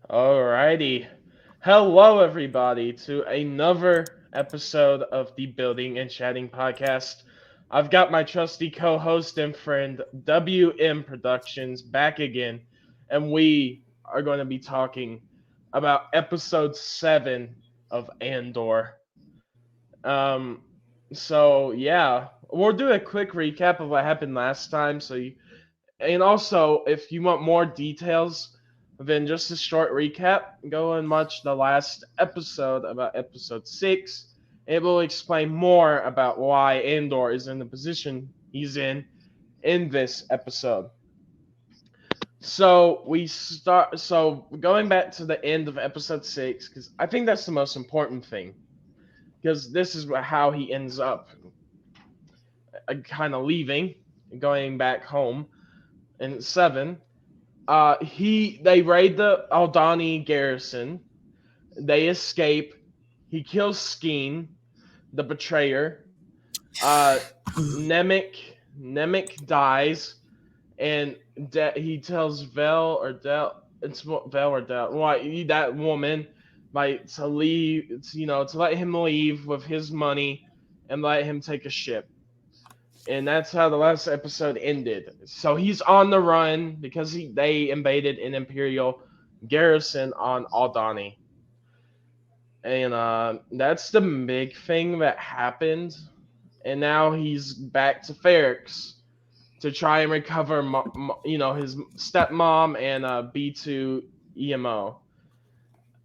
Alrighty. Hello, everybody, to another episode of the Building and Chatting podcast. I've got my trusty co host and friend, WM Productions, back again, and we are going to be talking about episode 7 of Andor. Um, yeah, we'll do a quick recap of what happened last time. And also, if you want more details than just a short recap, go and watch the last episode about episode 6. It will explain more about why Andor is in the position he's in this episode. So going back to the end of episode 6, because I think that's the most important thing, because this is how he ends up kind of leaving, going back home in 7. They raid the Aldani garrison. They escape. He kills Skeen, the betrayer. Uh, Nemec Nemec dies, and he tells Vel or Del. It's Vel or Del. Why that woman, like to leave? To let him leave with his money and let him take a ship. And that's how the last episode ended. So he's on the run because they invaded an Imperial garrison on Aldani, and that's the big thing that happened. And now he's back to Ferrex to try and recover, his stepmom and B2 EMO.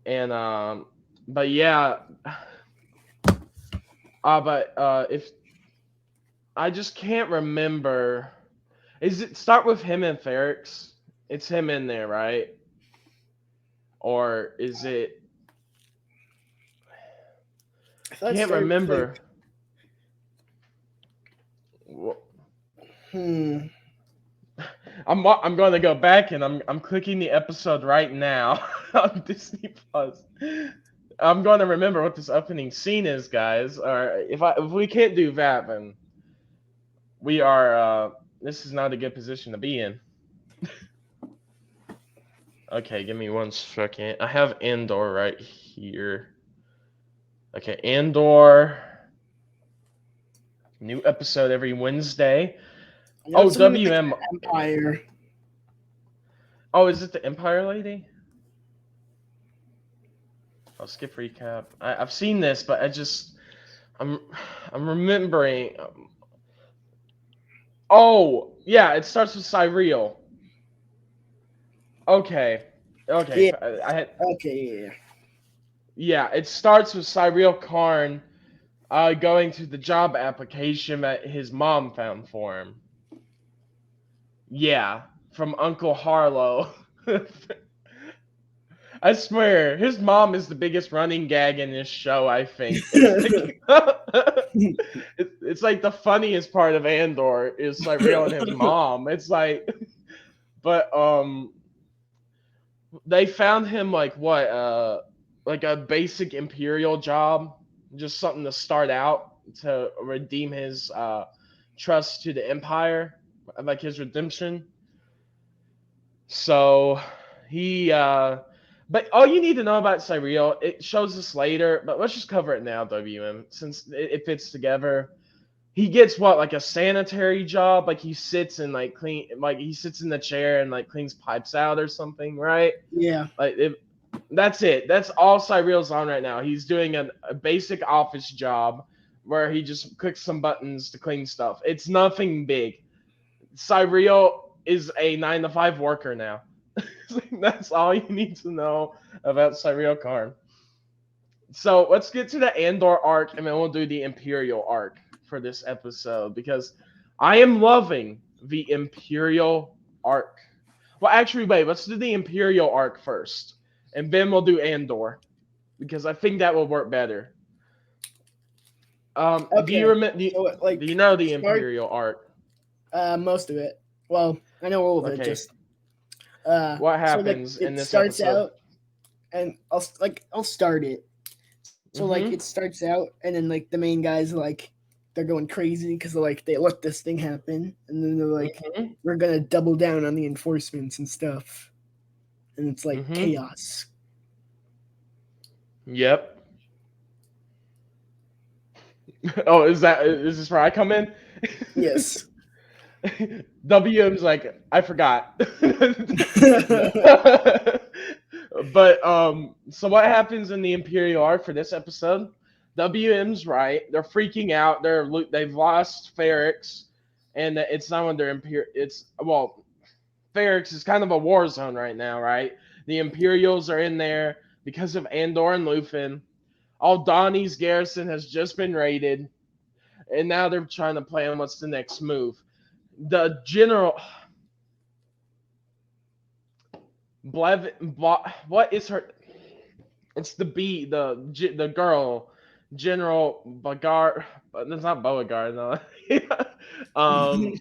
And but yeah, but if I just can't remember. Is it start with him and Ferrex? It's him in there, right? Or is it? I thought it Can't started with remember. like, hmm. I'm going to go back and I'm clicking the episode right now on Disney Plus. I'm going to remember what this opening scene is, guys. Or if we can't do that, then we are. This is not a good position to be in. Okay, give me 1 second. I have Andor right here. Okay, Andor. New episode every Wednesday. I know Oh, it's something like WM. Empire. Oh, is it the Empire Lady? I'll skip recap. I've seen this, but I'm I'm remembering. Oh, yeah, it starts with Cyril. Okay, okay. Yeah. I had Okay. Yeah. Yeah, it starts with Cyril Karn going to the job application that his mom found for him. Yeah, from Uncle Harlow. I swear, his mom is the biggest running gag in this show. I think it's like it's like the funniest part of Andor is Cyril and his mom. It's like, but they found him like what like a basic Imperial job, just something to start out to redeem his trust to the Empire, like his redemption. So he but all you need to know about Cyril, it shows us later, but let's just cover it now, WM, since it fits together. He gets what, like a sanitary job, like he sits and like clean, like he sits in the chair and like cleans pipes out or something, right? Yeah. Like that's it. That's all Cyril's on right now. He's doing a basic office job where he just clicks some buttons to clean stuff. It's nothing big. Cyril is a 9 to 5 worker now. That's all you need to know about Cyril Karn. So let's get to the Andor arc, and then we'll do the Imperial arc for this episode because I am loving the Imperial arc. Well, actually, wait. Let's do the Imperial arc first, and then we'll do Andor because I think that will work better. Do you Okay. remember? So Do you like know it the start Imperial arc? most of it. Well, I know all of it. Okay, Just what so like happens in it this starts episode? out, and I'll start it. So like Mm-hmm. it starts out, and then like the main guys like they're going crazy because like they let this thing happen, and then they're like, Mm-hmm. we're gonna double down on the enforcements and stuff. and it's like Mm-hmm. chaos. Yep. Oh, is this where I come in? Yes. WM's like, I forgot. But so what happens in the Imperial arc for this episode? WM's right. They're freaking out. They've lost Ferrix, and it's not under Imperial. It's well, Ferrix is kind of a war zone right now, right? The Imperials are in there because of Andor and Lufin. Aldani's garrison has just been raided, and now they're trying to plan what's the next move. The general what is her? It's the girl, General Bagar. That's not Beauregard, no. um,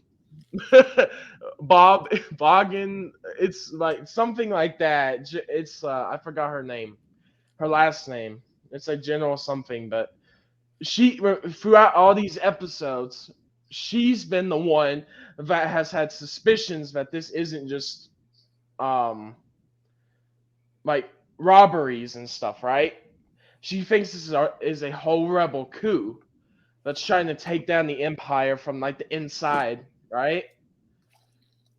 Boggin. It's like something like that. It's I forgot her name, her last name. It's a General something, but she throughout all these episodes, she's been the one that has had suspicions that this isn't just um like robberies and stuff, right? She thinks is a whole rebel coup that's trying to take down the empire from like the inside, right?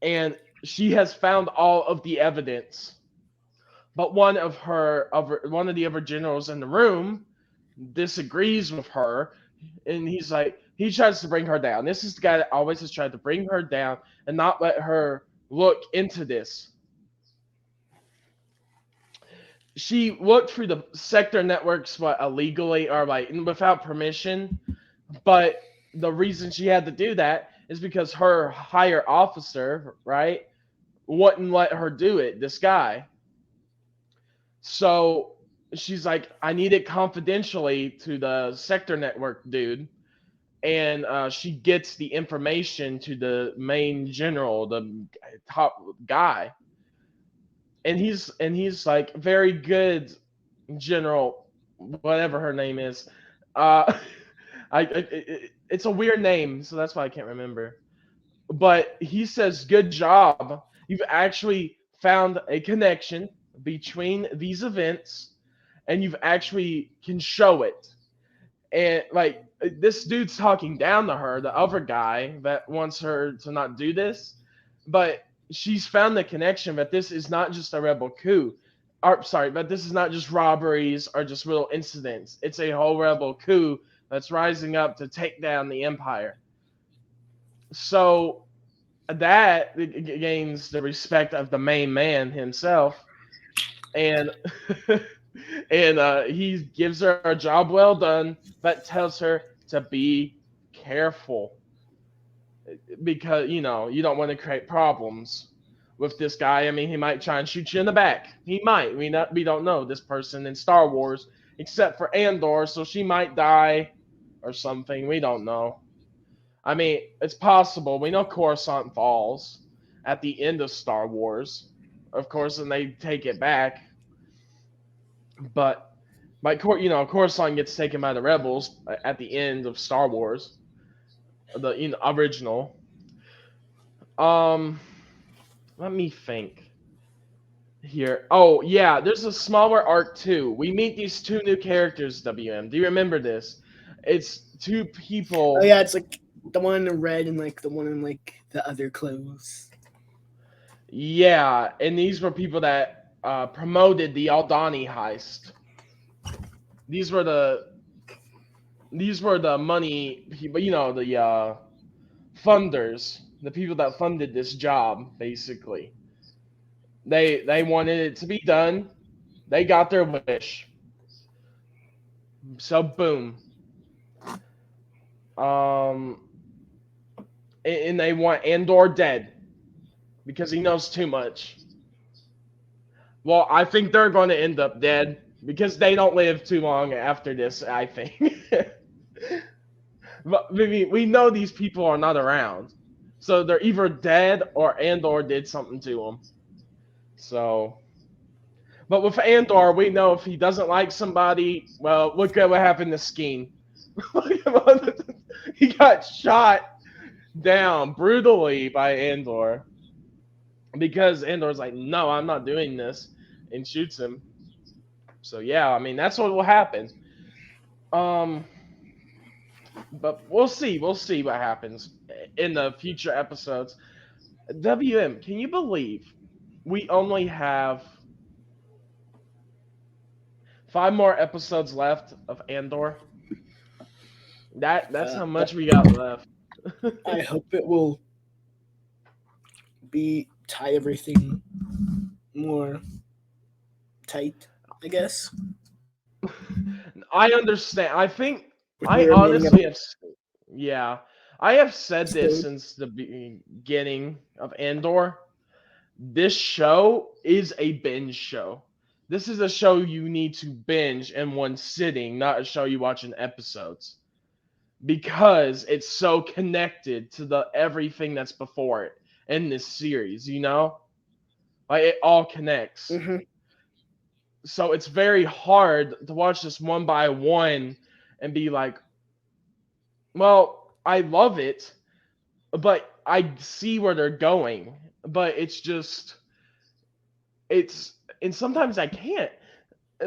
And she has found all of the evidence, but one of the other generals in the room disagrees with her, and he tries to bring her down. This is the guy that always has tried to bring her down and not let her look into this. She looked through the sector networks illegally or like without permission, but the reason she had to do that is because her higher officer, right, wouldn't let her do it, this guy. So she's like, I need it confidentially to the sector network dude. And she gets the information to the main general, the top guy. And he's like very good general, whatever her name is. Uh, it's a weird name, so that's why I can't remember. But he says, "Good job. You've actually found a connection between these events, and you've actually can show it." And like this dude's talking down to her, the other guy that wants her to not do this, but she's found the connection that this is not just a rebel coup. Or sorry, but this is not just robberies or just little incidents. It's a whole rebel coup that's rising up to take down the empire. So that gains the respect of the main man himself, and and he gives her a job well done, but tells her to be careful because you don't want to create problems with this guy. I mean, he might try and shoot you in the back. He might. We don't know this person in Star Wars except for Andor, so she might die or something. We don't know. I mean, it's possible. We know Coruscant falls at the end of Star Wars, of course, and they take it back. But Coruscant gets taken by the rebels at the end of Star Wars, the original. Um, Let me think here. Oh yeah, there's a smaller arc too. We meet these two new characters. WM, do you remember this? It's two Oh people. yeah, it's like the one in red and like the one in like the other clothes. Yeah, and these were people that promoted the Aldani heist. These were the these were the money people, the funders, the people that funded this job. Basically, they wanted it to be done. They got their wish. So boom. Um, and they want Andor dead because he knows too much. Well, I think they're going to end up dead because they don't live too long after this. I think. But I mean, we know these people are not around, so they're either dead or Andor did something to them. So, but with Andor, we know if he doesn't like somebody, well, look at what happened to Skeen. He got shot down brutally by Andor. because Andor's like, no, I'm not doing this, and shoots him. So yeah, I mean that's what will happen. Um, but we'll see. We'll see what happens in the future episodes. WM, can you believe we only have 5 more episodes left of Andor? That's how much we got left. I hope it will be tie everything more tight, I guess, I understand. I think with I more remaining honestly have. Yeah, I have said this episodes. since the beginning of Andor. This show is a binge show. This is a show you need to binge in one sitting, not a show you watch in episodes, because it's so connected to the everything that's before it in this series. Like it all connects. Mm-hmm. So it's very hard to watch this one by one and be like, well, I love it, but I see where they're going. But it's just it's and sometimes I can't.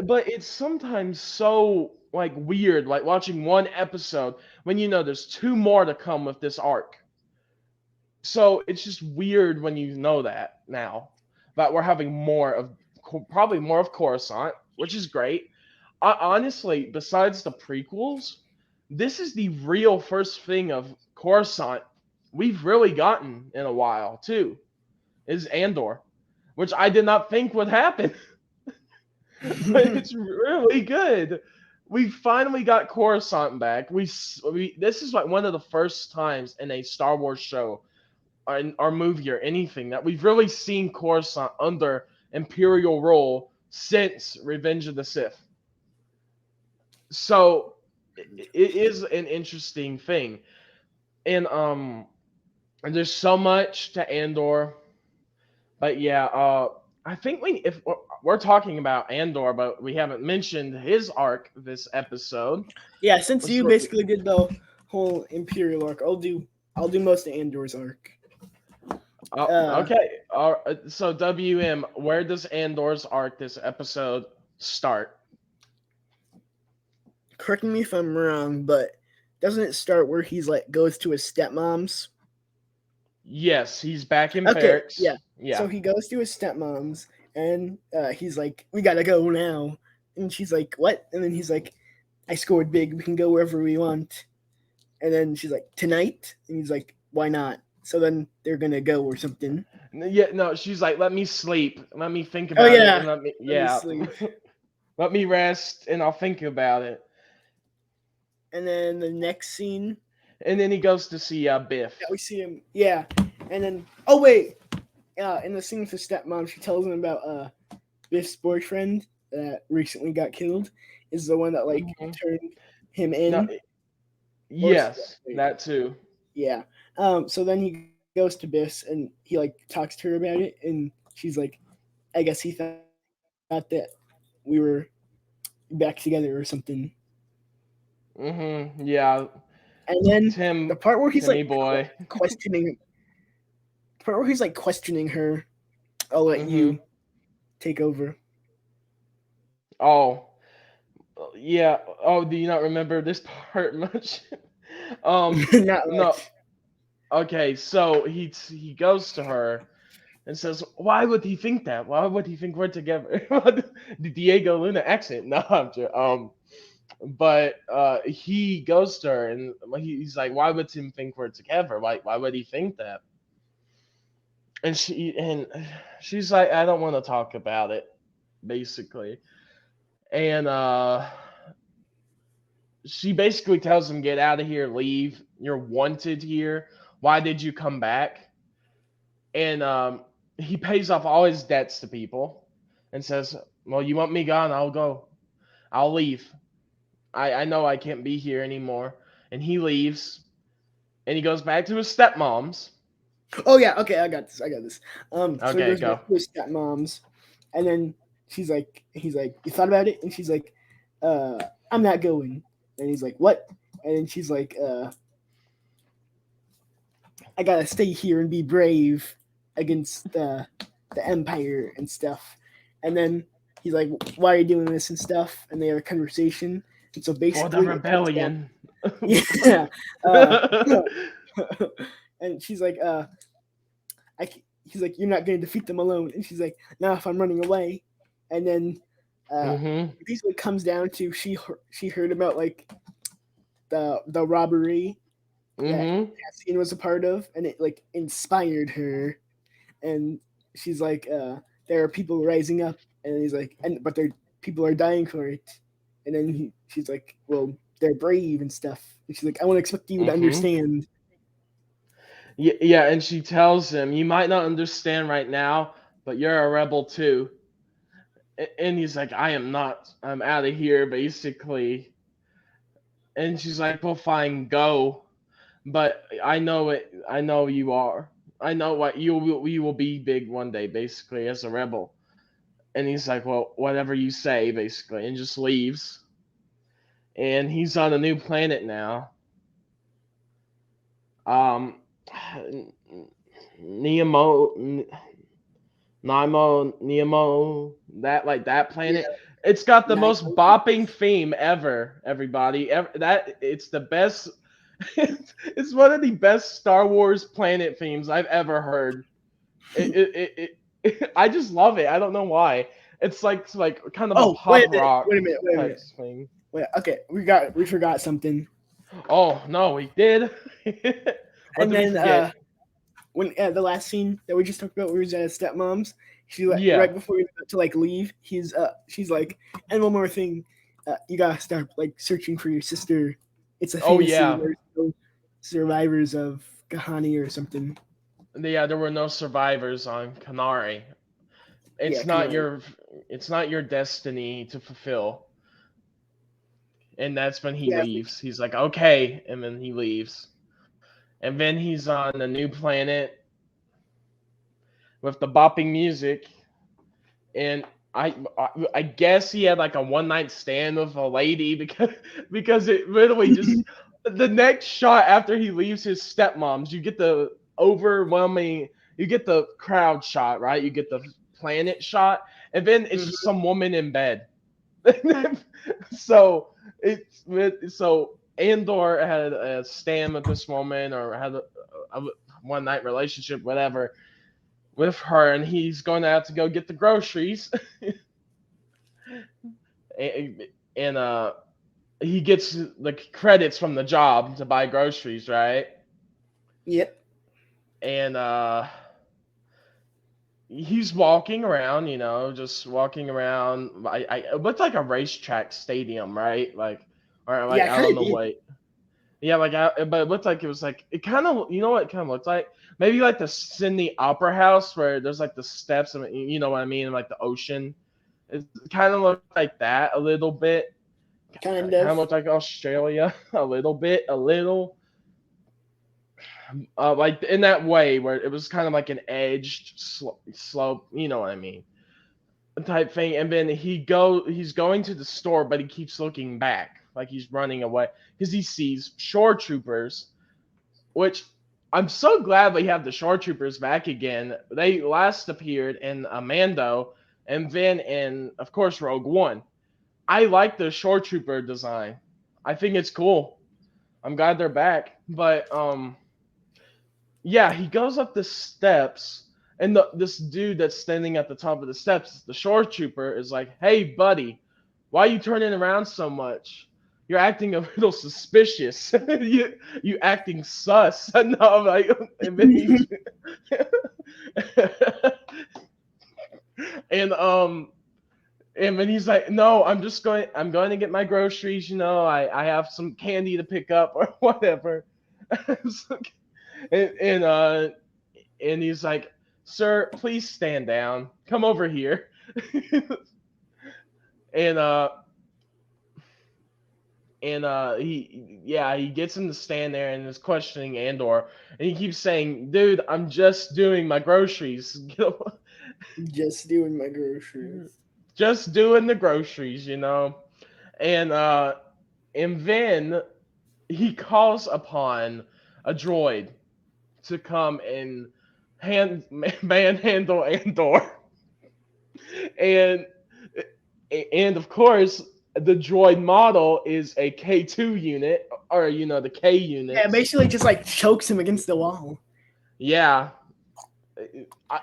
But it's sometimes so like weird, like watching one episode when you know there's 2 more to come with this arc. So it's just weird when you know that now that we're having more of probably more of Coruscant, which is great. Honestly, besides the prequels, this is the real first thing of Coruscant we've really gotten in a while too. Is Andor, which I did not think would happen, but it's really good. We finally got Coruscant back. We this is like one of the first times in a Star Wars show or movie or anything that we've really seen Coruscant under Imperial rule since Revenge of the Sith. So it is an interesting thing, and and there's so much to Andor, but yeah, I think if we're talking about Andor, but we haven't mentioned his arc this episode. Yeah, since Let's you go- basically did the whole Imperial arc, I'll do most of Andor's arc. Uh, okay, so WM, where does Andor's arc this episode start? Correct me if I'm wrong, but doesn't it start where he's like goes to his stepmom's? Yes, he's back in Okay, barracks. yeah. So Yeah. he goes to his stepmom's, and he's like, "We gotta go now," and she's like, "What?" And then he's like, "I scored big. We can go wherever we want." And then she's like, "Tonight?" And he's like, "Why not?" So then they're gonna go or something. Yeah, no, she's like, let me sleep. Let me think Oh about it yeah, and let me yeah. sleep. Let me rest and I'll think about it. And then the next scene And then he goes to see that Biff. we see him, yeah. And then, oh wait, in the scene with his stepmom, she tells him about Biff's boyfriend that recently got killed is the one that like Mhm. turned him No, in. Or yes, wait, that too. yeah. So then he goes to Biff's and he like talks to her about it, and she's like, I guess he thought that we were back together or something. Yeah, And then the Tim, part where he's like Timmy boy. questioning, the part where he's like questioning her, I'll let hmm you take over. Oh, yeah. Oh, do you not remember this part much? Not No. much. Okay, so he goes to her and says, "Why would he think that? Why would he think we're together?" The Diego Luna accent. No, I'm joking. But he goes to her and he's like, "Why would Tim think we're together? Why would he think that?" And she's like, "I don't want to talk about it," basically. And she basically tells him, "Get out of here, leave. You're wanted here. Why did you come back?" And he pays off all his debts to people and says, "Well, you want me gone? I'll go. I'll leave. I know I can't be here anymore." And he leaves and he goes back to his stepmom's. Oh yeah, okay, I got this. I got this. So he Okay, goes back go. to his stepmom's, and then he's like, you thought about it, and she's like, I'm not going. And he's like, what? And then she's like, I gotta stay here and be brave. against the Empire and stuff. And then he's like, "Why are you doing this and stuff?" And they have a conversation. And so For the basically, it comes down, rebellion. yeah. Uh, and she's like, he's like, "You're not going to defeat them alone." And she's like, "Now, if I'm running away," and then Mhm. it basically comes down to she heard about like the robbery that Mhm. Cassian was a part of, and it like inspired her, and she's like, "There are people rising up," and he's like, "And but there people are dying for it," and then she's like, "Well, they're brave and stuff," and she's like, "I won't expect you to Mhm. understand." Yeah, yeah, and she tells him, "You might not understand right now, but you're a rebel too." And he's like, "I am not. I'm out of here, basically." And she's like, "Well, fine, go. But I know it. I know you are. I know what you will be big one day, basically, as a rebel." And he's like, "Well, whatever you say," basically, and just leaves. And he's on a new planet now. Um, Nemo, Nemo, that like that Yeah, planet. It's got the nine. most bopping theme ever. Everybody, that it's the best. It's one of the best Star Wars planet themes I've ever heard. I just love it. I don't know why. It's like kind of a Oh, pop rock wait a minute, wait a type minute. thing. Wait, okay, we forgot something. Oh no, we did. What And did we then forget? when the last scene that we just talked about, where he's at his stepmom's, she like Yeah. right before he's about to like leave, she's like, and one more thing, you gotta start like searching for your sister. It's a Oh fantasy. yeah. There's no survivors of Kahani or something. Yeah, there were no survivors on Canary. Yeah, It's not Kanari. your it's not your destiny to fulfill. And that's when he Yeah, it's like, leaves. He's like, "Okay," and then he leaves. And then he's on a new planet with the bopping music, and I guess he had like a one night stand with a lady because it literally just the next shot after he leaves his stepmom's, you get the overwhelming, you get the crowd shot, right? You get the planet shot, and then it's just mhm. some woman in bed. So so Andor had a stand with this woman or had a one night relationship, whatever, with her, and he's going to have to go get the groceries, and, and he gets the credits from the job to buy groceries, right? Yep. And he's walking around, just walking around. It looked like a racetrack stadium, right? Like, or like Yeah, I I kind don't of know did. what. Yeah, but it looked like it was like it kind of, what it kind of looked like? Maybe like the Sydney Opera House where there's like the steps, and you know what I mean, and like the ocean. It kind of looked like that a little bit. Kind Kind of of. looked like Australia a little bit, a little. Like in that way where it was kind of like an edged slope, you know what I mean, type thing. And then he's going to the store, but he keeps looking back, like he's running away because he sees shore troopers, which I'm so glad we have the shore troopers back again. They last appeared in Mando, and then in, of course, Rogue One. I like the shore trooper design. I think it's cool. I'm glad they're back. But yeah, he goes up the steps, and this dude that's standing at the top of the steps, the shore trooper, is like, "Hey, buddy, why are you turning around so much? You're acting a little suspicious. You acting sus." No, I'm like, and then he's and and then he's like, "No, I'm going to get my groceries. I have some candy to pick up or whatever." And and he's like, "Sir, please stand down. Come over here." and uh he gets him to stand there and is questioning Andor, and he keeps saying, "Dude, I'm just doing my groceries." Just doing my groceries. Just doing the groceries. And then he calls upon a droid to come and manhandle Andor, and and of course the droid model is a K2 unit, or the K Yeah, units. basically just like chokes him against the wall. Yeah,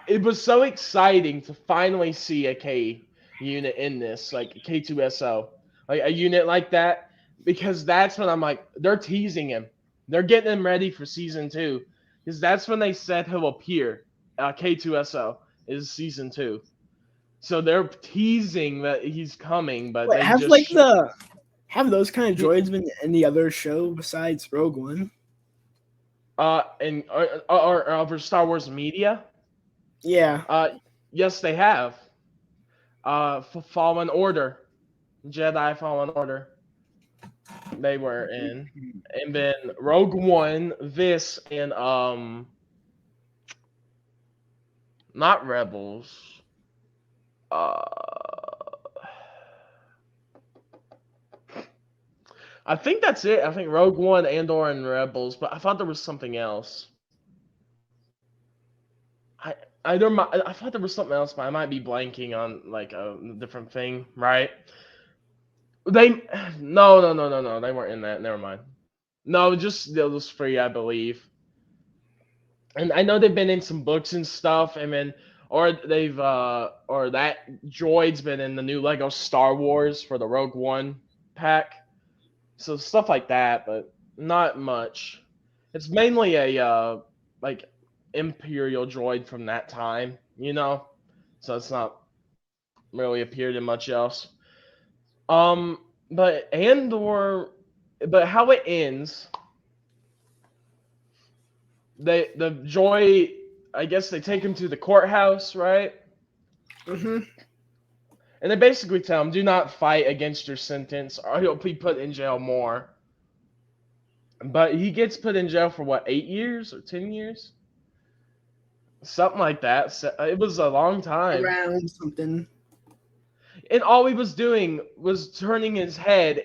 it was so exciting to finally see a K unit in this, like K2SO, like a unit like that, because that's when I'm like, they're teasing him, they're getting him ready for season 2, because that's when they said he'll appear. K2SO is season 2, so they're teasing that he's coming, but Wait, they have just like the have those kind of droids been in any other show besides Rogue One? and or over Star Wars media. Yeah. Uh, yes, they have. Fallen Order, Jedi Fallen Order, they were in, and then Rogue One, this, and not Rebels. Uh, I think that's it. I think Rogue One, Andor, and Rebels, but I thought there was something else. I I thought there was something else, but I might be blanking on like a different thing, right? They no, they weren't in that. Never mind. No, just those three, I believe. And I know they've been in some books and stuff, and then or that droid's been in the new Lego Star Wars for the Rogue One pack. So stuff like that, but not much. It's mainly a like Imperial droid from that time. So it's not really appeared in much else. Um, but Andor, but how it ends, the Joy, I guess they take him to the courthouse, right? Hmm. And they basically tell him, do not fight against your sentence, or he'll be put in jail more. But he gets put in jail for what, 8 years or 10 years, something like that. So it was a long time, Around something. and all he was doing was turning his head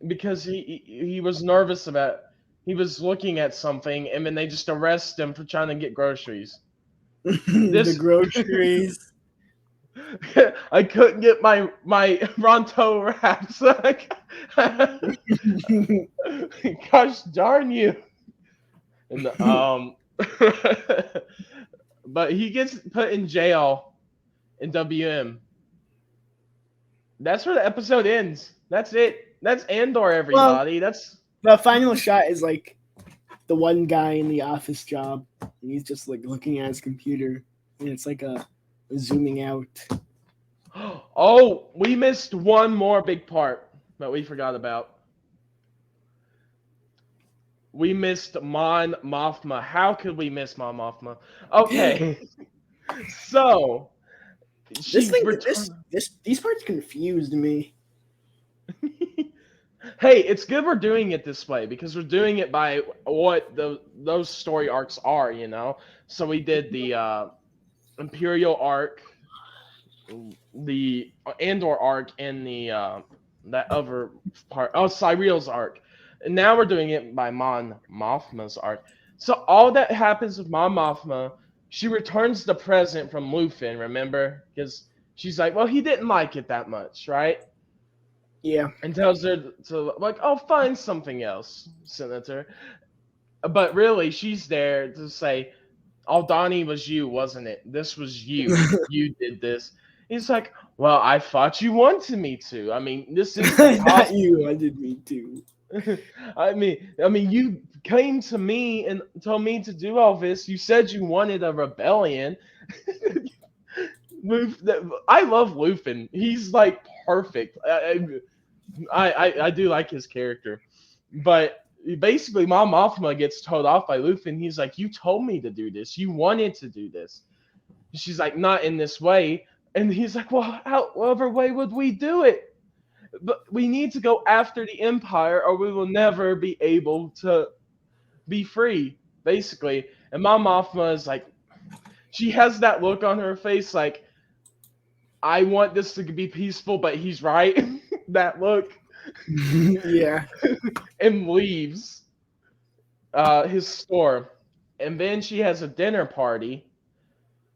because he was nervous about. He was looking at something, and then they just arrest him for trying to get groceries. The This groceries. I couldn't get my Ronto wraps. Gosh darn you! And but he gets put in jail in WM. That's where the episode ends. That's it. That's Andor, Well, everybody. That's the final shot is like the one guy in the office job, and he's just like looking at his computer, and it's like a zooming out. oh, we missed one more big part that we forgot about. We missed Mon Mothma. How could we miss Mon Mothma? Okay, so This she thing, returned. these parts confused me. Hey, it's good we're doing it this way because we're doing it by what those story arcs are. So we did the Imperial arc, the Andor arc, and the that other part. Oh, Cyriel's arc. And now we're doing it by Mon Mothma's arc. So all that happens with Mon Mothma, she returns the present from Luthen. Remember, because she's like, well, he didn't like it that much, right? Yeah. And tells her to like, oh, find something else, Senator. But really, she's there to say, Aldani was you, wasn't it? This was you. You did this. He's like, well, I thought you wanted me to. I mean, this is the top. Not you. I did me too. I mean, you came to me and told me to do all this. You said you wanted a rebellion. I love Luthen. He's like perfect. I do like his character, but basically, Mom Mothma gets told off by Luthen. He's like, "You told me to do this. You wanted to do this." She's like, "Not in this way." And he's like, "Well, however way would we do it? But we need to go after the Empire, or we will never be able to be free." Basically, and Mom Mothma is like, she has that look on her face, like, "I want this to be peaceful, but he's right." That look, Yeah. and leaves his store, and then she has a dinner party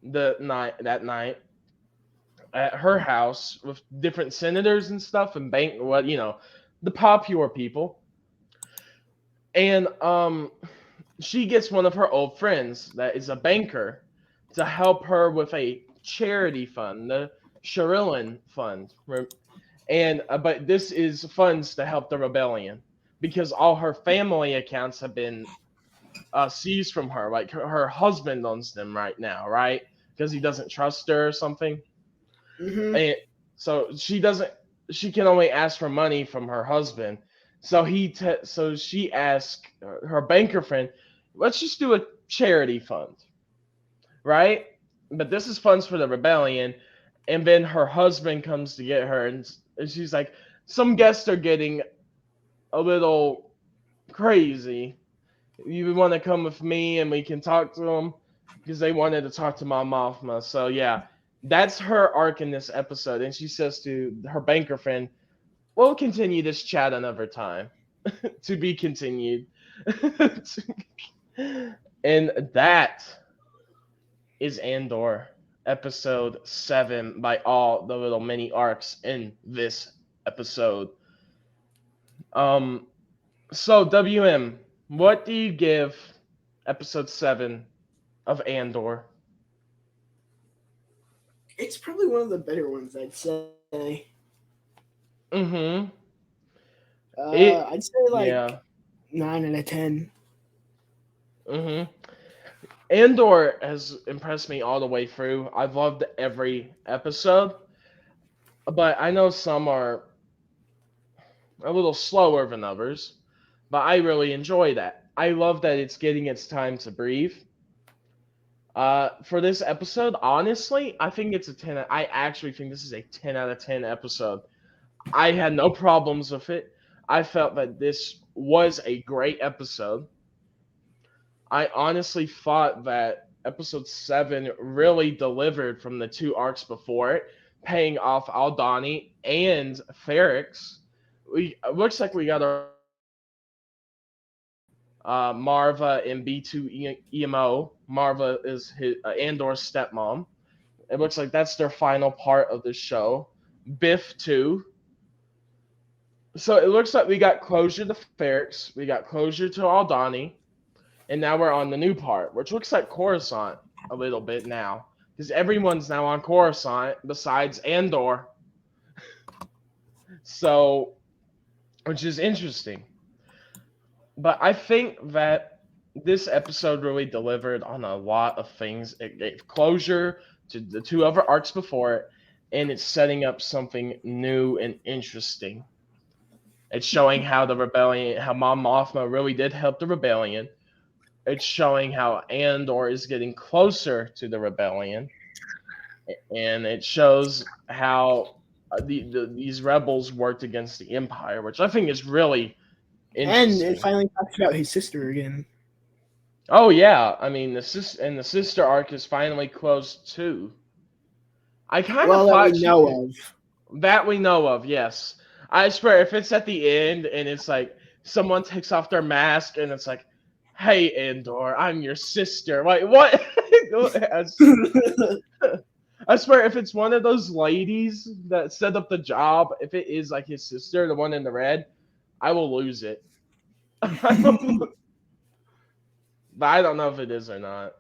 that night at her house with different senators and stuff and the popular people. And she gets one of her old friends that is a banker to help her with a charity fund, the Sherilyn Fund. And but this is funds to help the rebellion because all her family accounts have been seized from her. Like her husband owns them right now, right? Because he doesn't trust her or something. Hmm. And so she doesn't. She can only ask for money from her husband. So she asked her banker friend, "Let's just do a charity fund, right?" But this is funds for the rebellion. And then her husband comes to get her, and she's like, "Some guests are getting a little crazy. You want to come with me and we can talk to them because they wanted to talk to my Mothma." So yeah, that's her arc in this episode, and she says to her banker friend, "We'll continue this chat another time." To be continued. And that is Andor, episode 7, by all the little mini arcs in this episode. Um, so WM, what do you give episode 7 of Andor? It's probably one of the better ones, I'd say. Mm-hmm. I'd It, say like yeah. 9 out of 10. Mm-hmm. Andor has impressed me all the way through. I've loved every episode, but I know some are a little slower than others, but I really enjoy that. I love that it's getting its time to breathe. For this episode, honestly, I think it's a 10. I actually think this is a 10 out of 10 episode. I had no problems with it. I felt that this was a great episode. I honestly thought that episode 7 really delivered from the two arcs before it, paying off Aldani and Ferrix. It looks like we got a Marva and B2 EMO. Marva is Andor's stepmom. It looks like that's their final part of the show. Biff too. So it looks like we got closure to Ferrix, we got closure to Aldani, and now we're on the new part, which looks like Coruscant a little bit now, because everyone's now on Coruscant besides Andor. So, which is interesting. But I think that this episode really delivered on a lot of things. It gave closure to the two other arcs before it, and it's setting up something new and interesting. It's showing how the rebellion, how Mon Mothma really did help the rebellion. It's showing how Andor is getting closer to the rebellion, and it shows how these rebels worked against the Empire, which I think is really And it interesting. finally talks about his sister again. Oh yeah, I mean the sister arc is finally closed too. I kind of Well, that we thought she know of. that we know of. Yes, I swear if it's at the end and it's like someone takes off their mask and it's like, "Hey Andor, I'm your sister." Like what? I swear if it's one of those ladies that set up the job, if it is like his sister, the one in the red, I will lose it. But I don't know if it is or not.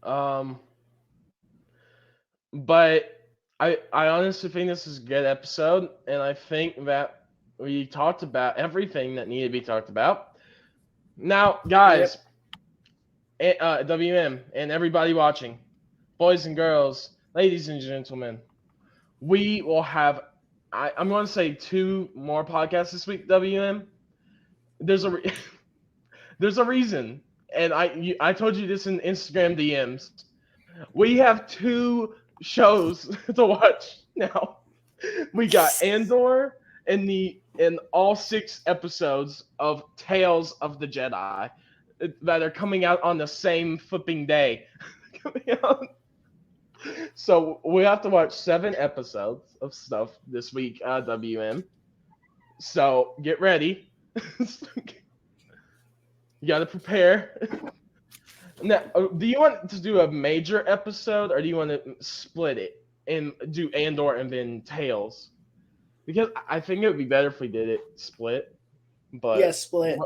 Um, but I honestly think this is a good episode, and I think that we talked about everything that needed to be talked about. Now, guys, Yep. WM and everybody watching, boys and girls, ladies and gentlemen, we will have. I'm going to say 2 more podcasts this week. WM, there's a there's a reason, and I told you this in Instagram DMs. We have 2 shows to watch now. We got Andor and the in all 6 episodes of Tales of the Jedi that are coming out on the same flipping day. So we have to watch 7 episodes of stuff this week, WM. So get ready. You got to prepare. Now, do you want to do a major episode, or do you want to split it and do Andor and then Tales? Because I think it would be better if we did it split. Yeah, But split.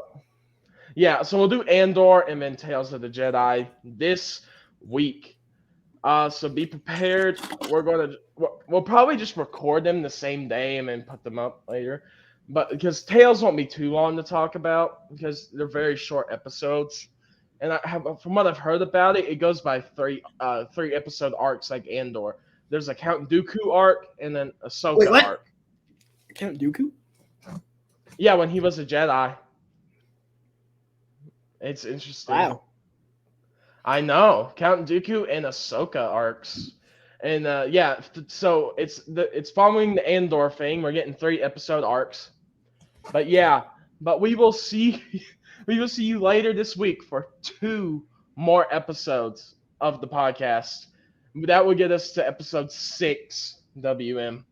yeah, so we'll do Andor and then Tales of the Jedi this week. So be prepared. We'll probably just record them the same day and then put them up later. But because Tales won't be too long to talk about because they're very short episodes. And I have from what I've heard about it, it goes by three episode arcs like Andor. There's a Count Dooku arc and then a Wait, Ahsoka what? arc. Count Dooku? Yeah, when he was a Jedi. It's interesting. Wow. I know Count Dooku and Ahsoka arcs, and yeah, so it's following the Andor thing. We're getting 3 episode arcs, but yeah, but we will see we will see you later this week for 2 more episodes of the podcast. That will get us to episode 6 WM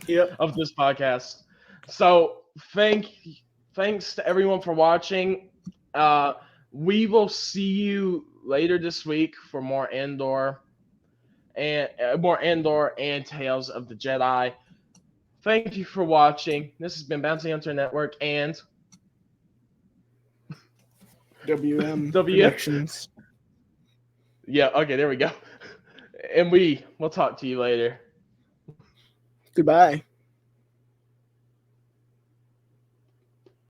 Yep. of this podcast. So thanks to everyone for watching. Uh, we will see you later this week for more Andor and Tales of the Jedi. Thank you for watching. This has been Bounty Hunter Network and WM W. Productions. Yeah, okay, there we go. And we'll talk to you later. Goodbye.